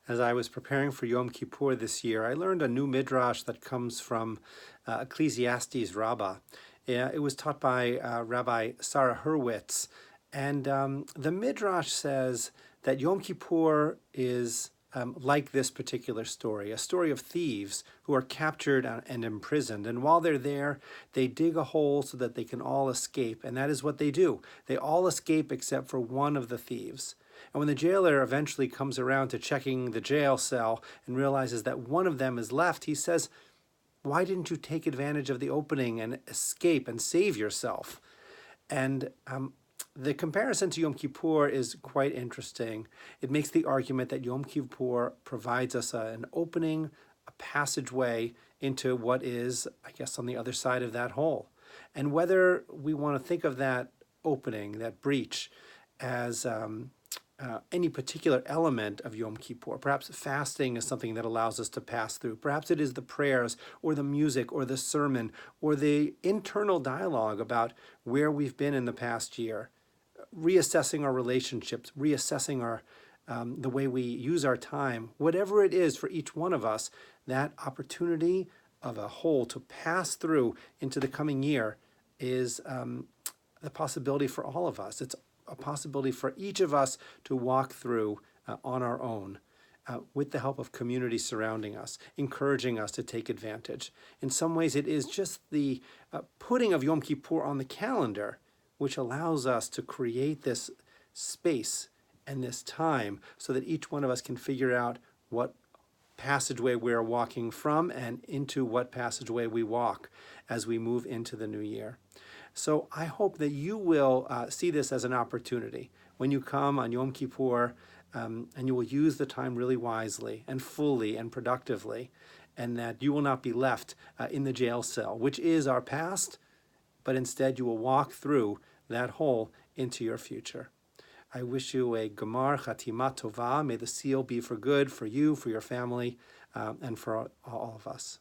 As I was preparing for Yom Kippur this year, I learned a new midrash that comes from Ecclesiastes Rabbah. It was taught by Rabbi Sarah Hurwitz, and the midrash says that Yom Kippur is like this particular story, a story of thieves who are captured and imprisoned. And while they're there, they dig a hole so that they can all escape. And that is what they do. They all escape except for one of the thieves. And when the jailer eventually comes around to checking the jail cell and realizes that one of them is left, he says, "Why didn't you take advantage of the opening and escape and save yourself?" And the comparison to Yom Kippur is quite interesting. It makes the argument that Yom Kippur provides us an opening, a passageway into what is, I guess, on the other side of that hole. And whether we want to think of that opening, that breach, as any particular element of Yom Kippur. Perhaps fasting is something that allows us to pass through. Perhaps it is the prayers or the music or the sermon or the internal dialogue about where we've been in the past year, reassessing our relationships, reassessing our the way we use our time. Whatever it is for each one of us, that opportunity of a whole to pass through into the coming year is the possibility for all of us. It's a possibility for each of us to walk through on our own with the help of community surrounding us, encouraging us to take advantage. In some ways, it is just the putting of Yom Kippur on the calendar which allows us to create this space and this time so that each one of us can figure out what passageway we're walking from and into what passageway we walk as we move into the new year. So I hope that you will see this as an opportunity when you come on Yom Kippur, and you will use the time really wisely and fully and productively, and that you will not be left in the jail cell, which is our past, but instead you will walk through that hole into your future. I wish you a Gemar Chatima Tova. May the seal be for good for you, for your family, and for all of us.